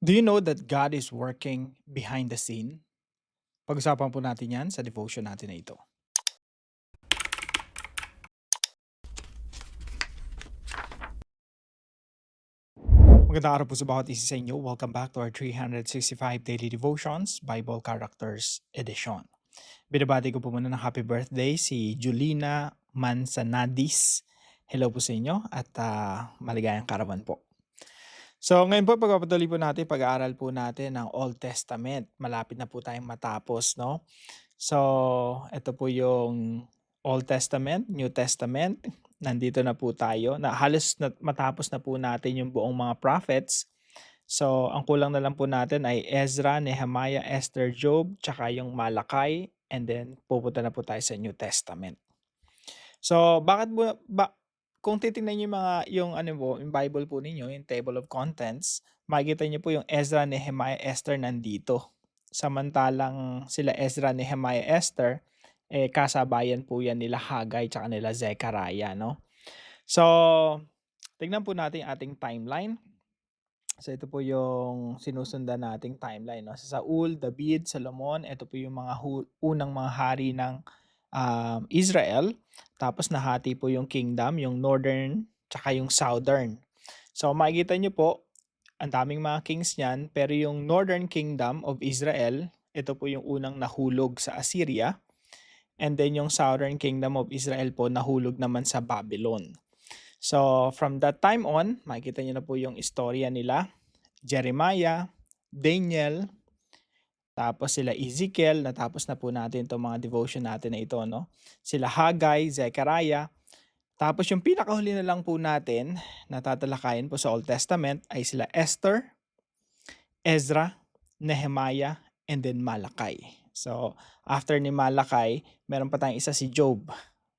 Do you know that God is working behind the scene? Pag-usapan po natin yan sa devotion natin na ito. Magandang araw po sa bawat isa sa inyo. Welcome back to our 365 Daily Devotions Bible Characters Edition. Binabati ko po muna ng happy birthday si Julina Mansanadis. Hello po sa inyo at maligayang karawan po. So ngayon po pagpapatuloy po natin, pag-aaral po natin ng Old Testament. Malapit na po tayong matapos, no? So, ito po yung Old Testament, New Testament. Nandito na po tayo. Halos matapos na po natin yung buong mga prophets. So, ang kulang na lang po natin ay Ezra, Nehemiah, Esther, Job, tsaka yung Malakay. And then, pupunta na po tayo sa New Testament. So, kung titingnan niyo yung Bible po ninyo, yung table of contents, makikita niyo po yung Ezra, Nehemiah, Esther nandito. Samantalang sila Ezra, Nehemiah, Esther, kasabayan po yan nila Haggai tsaka nila Zechariah, no? So, tignan po natin yung ating timeline. So, ito po yung sinusundan nating timeline, no? Sa Saul, David, Solomon, ito po yung mga unang mga hari ng Israel. Tapos nahati po yung kingdom, yung northern tsaka yung southern. So makikita nyo po, ang daming mga kings niyan, pero yung northern kingdom of Israel, ito po yung unang nahulog sa Assyria. And then yung southern kingdom of Israel po nahulog naman sa Babylon. So from that time on, makikita nyo na po yung istorya nila. Jeremiah, Daniel, tapos sila Ezekiel, natapos na po natin itong mga devotion natin na ito, no? Sila Haggai, Zechariah. Tapos yung pinakahuli na lang po natin na tatalakayin po sa Old Testament ay sila Esther, Ezra, Nehemiah, and then Malakay. So, after ni Malakay, meron pa tayong isa si Job.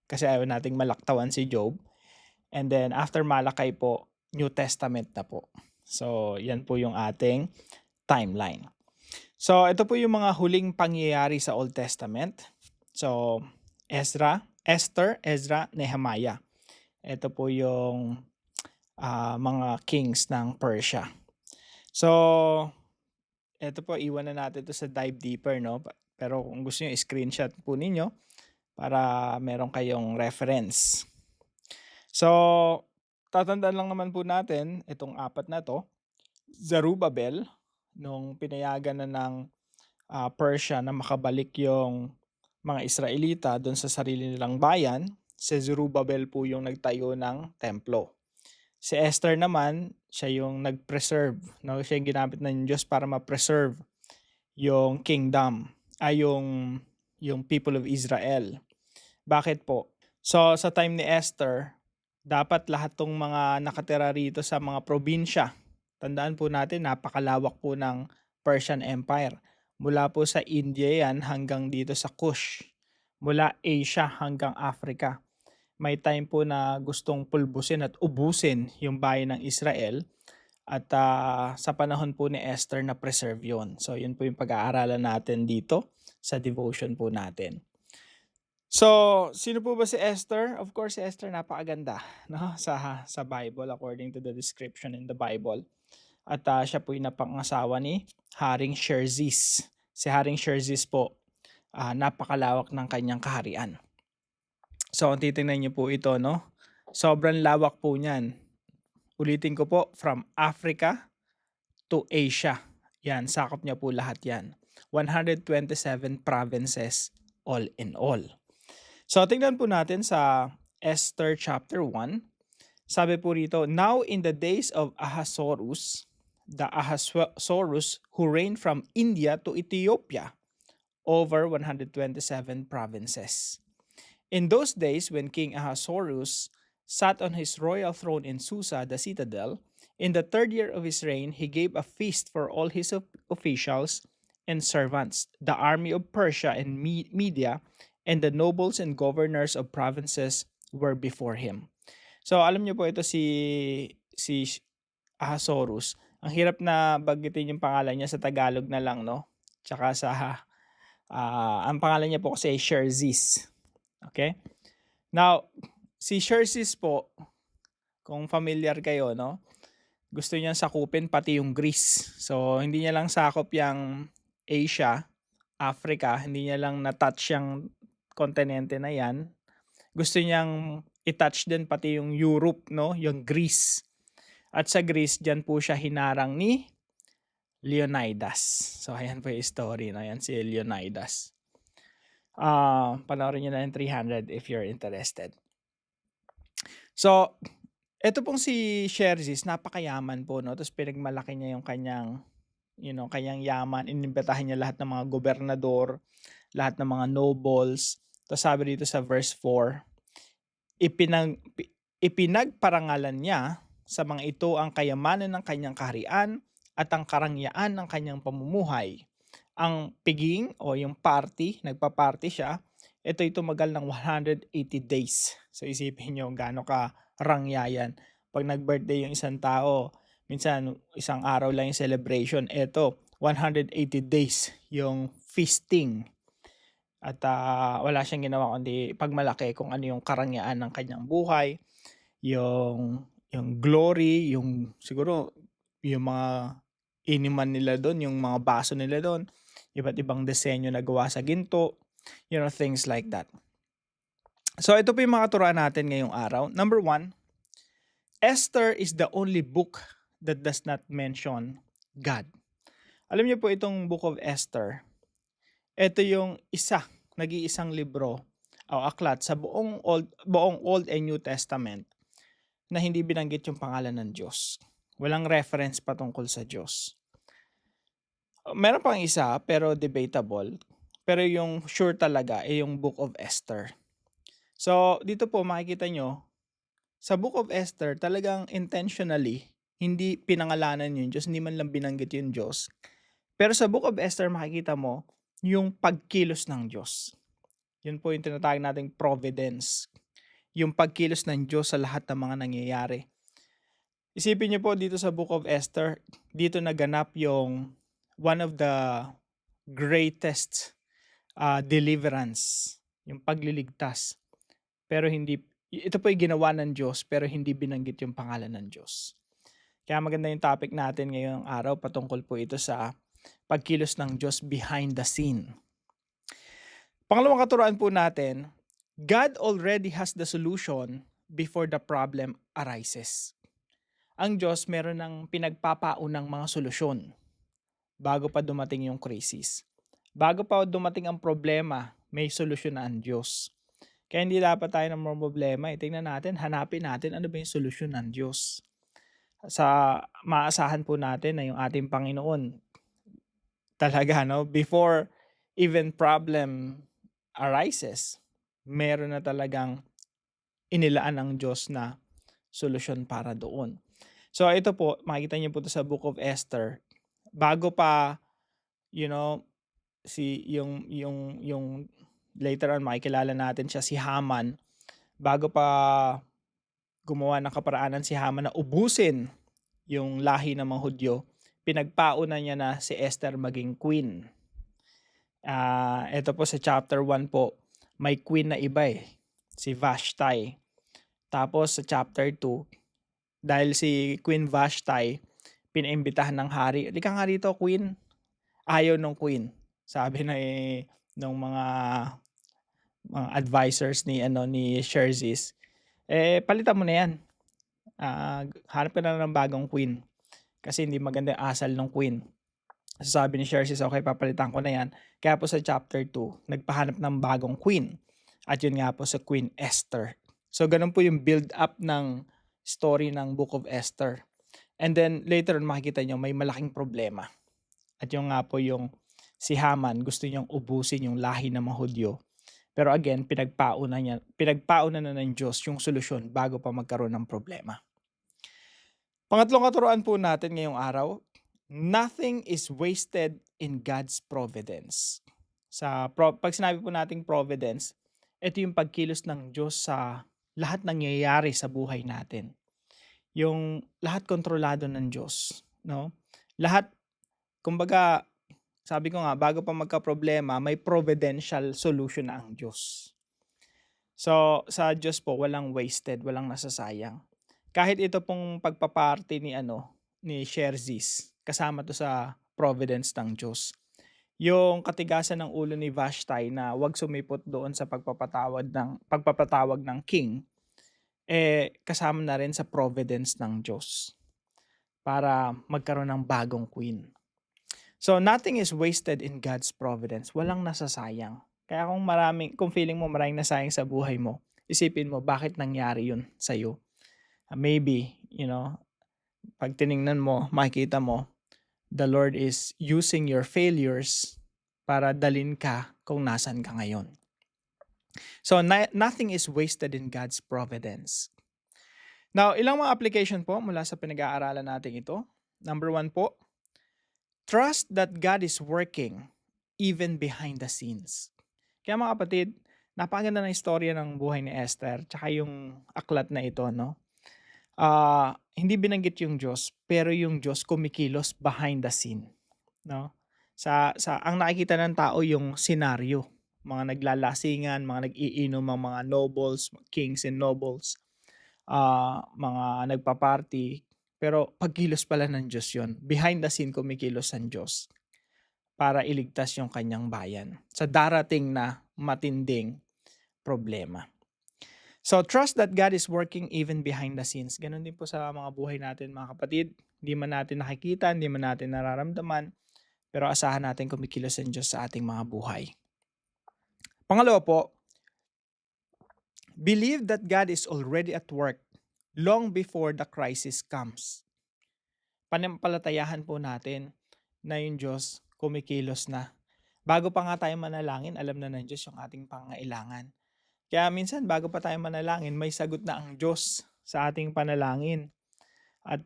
Kasi ayaw nating malaktawan si Job. And then after Malakay po, New Testament na po. So, yan po yung ating timeline. So, ito po yung mga huling pangyayari sa Old Testament. So, Esther, Ezra, Nehemiah. Ito po yung mga kings ng Persia. So, ito po, iwan na natin ito sa dive deeper, no? Pero kung gusto nyo, screenshot po ninyo para meron kayong reference. So, tatandaan lang naman po natin itong apat na to. Zerubbabel, nung pinayagan na ng Persia na makabalik yung mga Israelita doon sa sarili nilang bayan, si Zerubbabel po yung nagtayo ng templo. Si Esther naman, siya yung nag-preserve. No? Siya yung ginamit ng Diyos para ma-preserve yung kingdom, yung people of Israel. Bakit po? So, sa time ni Esther, dapat lahat tong mga nakatira rito sa mga probinsya, tandaan po natin, napakalawak po ng Persian Empire. Mula po sa India yan hanggang dito sa Kush. Mula Asia hanggang Africa. May time po na gustong pulbusin at ubusin yung bayan ng Israel. At sa panahon po ni Esther na preserve yun. So yun po yung pag-aaralan natin dito sa devotion po natin. So, sino po ba si Esther? Of course, si Esther napakaganda, no? Sa Bible according to the description in the Bible. At siya po yung napangasawa ni Haring Xerxes. Si Haring Xerxes po, napakalawak ng kanyang kaharian. So, kung titingnan niyo po ito, no? Sobrang lawak po niyan. Ulitin ko po, from Africa to Asia. Yan, sakop niya po lahat yan. 127 provinces all in all. So, tingnan po natin sa Esther chapter 1. Sabi po rito, now in the days of Ahasuerus, the Ahasuerus who reigned from India to Ethiopia, over 127 provinces. In those days, when King Ahasuerus sat on his royal throne in Susa, the citadel, in the 3rd year of his reign, he gave a feast for all his officials and servants, the army of Persia and Media, and the nobles and governors of provinces were before him. So alam niyo po ito si Ahasuerus. Ang hirap na banggitin yung pangalan niya sa Tagalog na lang, no? Tsaka ang pangalan niya po kasi ay Xerxes. Okay? Now, si Xerxes po, kung familiar kayo, no? gusto niyang sakupin pati yung Greece. So, hindi niya lang sakop yung Asia, Africa, hindi niya lang na-touch yung kontinente na yan. Gusto niyang i-touch din pati yung Europe, no? Yung Greece. At sa Greece, dyan po siya hinarang ni Leonidas. So, ayan po yung story na yan, si Leonidas. Panoorin nyo na yung 300 if you're interested. So, eto pong si Xerxes, napakayaman po, no? Tapos pinagmalaki niya yung kanyang, kanyang yaman. Inimbitahan niya lahat ng mga gobernador, lahat ng mga nobles. Tapos sabi dito sa verse 4, ipinagparangalan niya sa mga ito ang kayamanan ng kanyang kaharian at ang karangyaan ng kanyang pamumuhay. Ang piging o yung party, nagpa-party siya, ito'y tumagal ng 180 days. So isipin nyo gaano ka rangyayan. Pag nag-birthday yung isang tao, minsan isang araw lang yung celebration. Ito, 180 days yung feasting. At wala siyang ginawa kundi pagmalaki kung ano yung karangyaan ng kanyang buhay, yung glory, yung siguro yung mga iniman nila doon, yung mga baso nila doon, iba't ibang disenyo na gawa sa ginto, things like that. So ito po yung mga turuan natin ngayong araw. Number 1, Esther is the only book that does not mention God. Alam niyo po itong Book of Esther, ito yung nag-iisang libro o aklat sa buong Old and New Testament na hindi binanggit yung pangalan ng Diyos. Walang reference patungkol sa Diyos. Meron pang isa pero debatable. Pero yung sure talaga ay yung Book of Esther. So dito po makikita nyo, sa Book of Esther talagang intentionally hindi pinangalanan yung Diyos, hindi man lang binanggit yung Diyos. Pero sa Book of Esther makikita mo yung pagkilos ng Diyos. Yun po yung tinatawag nating providence. Yung pagkilos ng Diyos sa lahat ng mga nangyayari. Isipin niyo po dito sa Book of Esther, dito naganap yung one of the greatest deliverance, yung pagliligtas. Pero ito po yung ginawa ng Diyos pero hindi binanggit yung pangalan ng Diyos. Kaya maganda yung topic natin ngayong araw, patungkol po ito sa pagkilos ng Diyos behind the scene. Pangalawang katuruan po natin, God already has the solution before the problem arises. Ang Diyos meron ng pinagpapaunang mga solusyon bago pa dumating yung crisis. Bago pa dumating ang problema, may solusyon na ang Diyos. Kaya hindi dapat tayo ng mga problema. Tingnan natin, hanapin natin ano ba yung solusyon ng Diyos. Maasahan po natin na yung ating Panginoon talaga, before even problem arises, meron na talagang inilaan ng Diyos na solusyon para doon. So ito po, makikita niyo po ito sa Book of Esther. Bago pa, yung later on makikilala natin siya, si Haman. Bago pa gumawa ng kaparaanan si Haman na ubusin yung lahi ng mga Hudyo, pinagpauna niya na si Esther maging queen. Ito po sa chapter 1 po, may queen na iba si Vashti. Tapos sa chapter 2, dahil si Queen Vashti, pinaimbitahan ng hari, "Halika nga rito, queen." Ayaw ng queen. Sabi na ng mga advisors ni Xerxes, palitan mo na yan. Hanap ka na ng bagong queen. Kasi hindi maganda yung asal ng queen. So sabi ni Xerxes, okay, papalitan ko na yan. Kaya po sa chapter 2, nagpahanap ng bagong queen. At yun nga po sa Queen Esther. So ganun po yung build up ng story ng Book of Esther. And then later on makikita nyo may malaking problema. At yung nga po yung si Haman gusto niyang ubusin yung lahi ng mga Hudyo. Pero again, pinagpauna na ng Diyos yung solusyon bago pa magkaroon ng problema. Pangatlong katuruan po natin ngayong araw, nothing is wasted in God's providence. Pag sinabi po nating providence, ito yung pagkilos ng Diyos sa lahat nangyayari sa buhay natin. Yung lahat kontrolado ng Diyos, no? Lahat, kumbaga, sabi ko nga, bago pa magka-problema, may providential solution na ang Diyos. So, sa Diyos po, walang wasted, walang nasasayang. Kahit ito pong pagpaparty ni ni Xerxes. Kasama to sa providence ng Diyos. Yung katigasan ng ulo ni Vashti na wag sumipot doon sa pagpapatawag ng king, kasama na rin sa providence ng Diyos para magkaroon ng bagong queen. So nothing is wasted in God's providence. Walang nasasayang. Kaya kung feeling mo maraming nasayang sa buhay mo, isipin mo bakit nangyari yun sa'yo. Maybe, pag tiningnan mo, makikita mo, the Lord is using your failures para dalin ka kung nasan ka ngayon. So, nothing is wasted in God's providence. Now, ilang mga application po mula sa pinag-aaralan natin ito. Number 1 po, trust that God is working even behind the scenes. Kaya mga kapatid, napakaganda ng istorya ng buhay ni Esther tsaka yung aklat na ito, no? Hindi binanggit yung Diyos, pero yung Diyos kumikilos behind the scene, no? Ang nakikita ng tao yung senaryo, mga naglalasingan, mga nag-iinom, mga nobles, kings and nobles, mga nagpa-party, pero pagkilos pala ng Diyos yun. Behind the scene kumikilos ang Diyos para iligtas yung kanyang bayan sa darating na matinding problema. So, trust that God is working even behind the scenes. Ganon din po sa mga buhay natin, mga kapatid. Hindi man natin nakikita, hindi man natin nararamdaman, pero asahan natin kumikilos ang Diyos sa ating mga buhay. Pangalawa po, believe that God is already at work long before the crisis comes. Panampalatayahan po natin na yung Diyos kumikilos na. Bago pa nga tayo manalangin, alam na ng Diyos yung ating pangailangan. Kaya minsan bago pa tayo manalangin, may sagot na ang Diyos sa ating panalangin. At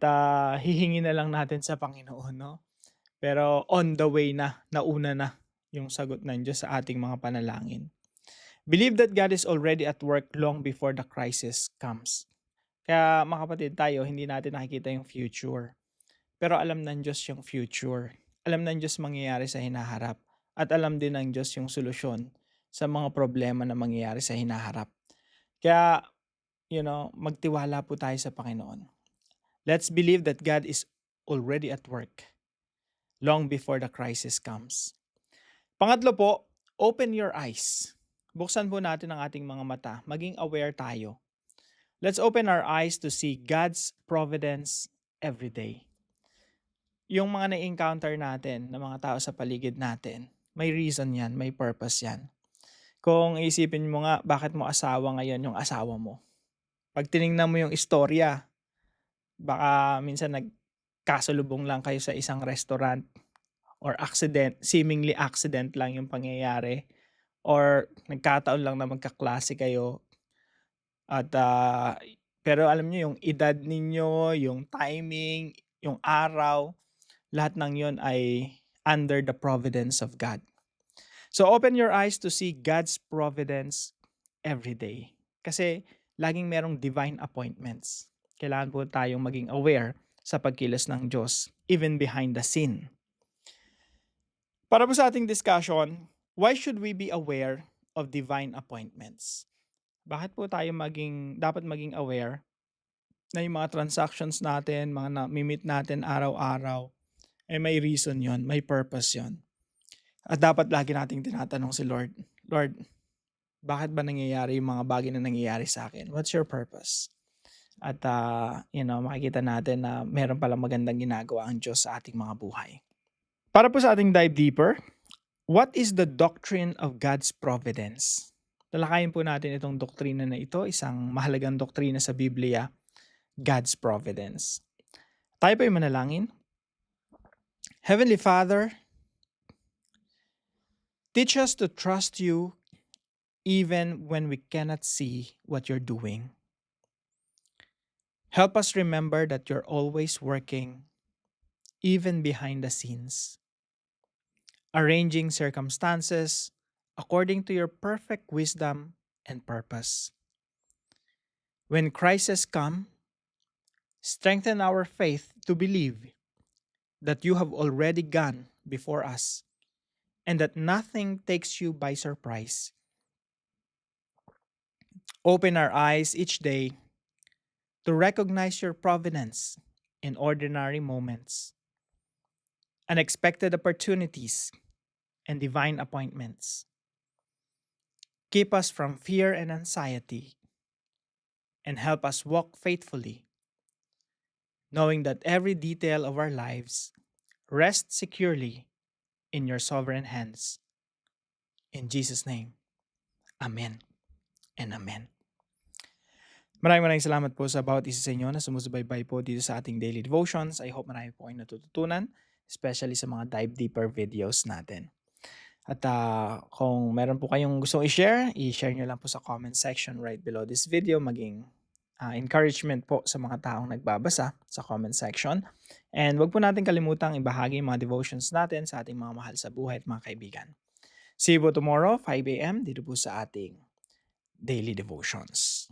hihingi na lang natin sa Panginoon, no? Pero on the way na, nauna na yung sagot ng Diyos sa ating mga panalangin. Believe that God is already at work long before the crisis comes. Kaya mga kapatid, tayo hindi natin nakikita yung future. Pero alam ng Diyos yung future. Alam ng Diyos mangyayari sa hinaharap. At alam din ng Diyos yung solusyon sa mga problema na mangyayari sa hinaharap. Kaya, magtiwala po tayo sa Panginoon. Let's believe that God is already at work long before the crisis comes. Pangatlo po, open your eyes. Buksan po natin ang ating mga mata. Maging aware tayo. Let's open our eyes to see God's providence every day. Yung mga na-encounter natin ng mga tao sa paligid natin, may reason yan, may purpose yan. Kung isipin mo nga, bakit mo asawa ngayon yung asawa mo? Pag tinignan mo yung istorya, baka minsan nagkasalubong lang kayo sa isang restaurant or seemingly accident lang yung pangyayari or nagkataon lang na magkaklase kayo at pero alam niyo yung edad ninyo, yung timing, yung araw, lahat ng yon ay under the providence of God. So open your eyes to see God's providence every day. Kasi laging merong divine appointments. Kailangan po tayong maging aware sa pagkilos ng Diyos, even behind the scene. Para po sa ating discussion, why should we be aware of divine appointments? Bakit po tayo dapat maging aware na yung mga transactions natin, mga na-meet natin araw-araw, may reason yon, may purpose yon. At dapat lagi nating tinatanong si Lord, Lord, bakit ba nangyayari yung mga bagay na nangyayari sa akin? What's your purpose? At makikita natin na meron palang magandang ginagawa ang Diyos sa ating mga buhay. Para po sa ating dive deeper, what is the doctrine of God's providence? Talakayin po natin itong doktrina na ito, isang mahalagang doktrina sa Biblia, God's providence. Tayo po yung manalangin. Heavenly Father, teach us to trust you even when we cannot see what you're doing. Help us remember that you're always working, even behind the scenes, arranging circumstances according to your perfect wisdom and purpose. When crises come, strengthen our faith to believe that you have already gone before us and that nothing takes you by surprise. Open our eyes each day to recognize your providence in ordinary moments, unexpected opportunities, and divine appointments. Keep us from fear and anxiety, and help us walk faithfully, knowing that every detail of our lives rests securely in your sovereign hands. In Jesus' name, Amen and Amen. Maraming salamat po sa bawat isa sa inyo na sumusubaybay po dito sa ating daily devotions. I hope marami po kayong natututunan, especially sa mga dive deeper videos natin. At kung meron po kayong gustong i-share nyo lang po sa comment section right below this video. Maging encouragement po sa mga taong nagbabasa sa comment section. And wag po natin kalimutang ibahagi yung mga devotions natin sa ating mga mahal sa buhay at mga kaibigan. See you po tomorrow, 5 a.m. dito po sa ating daily devotions.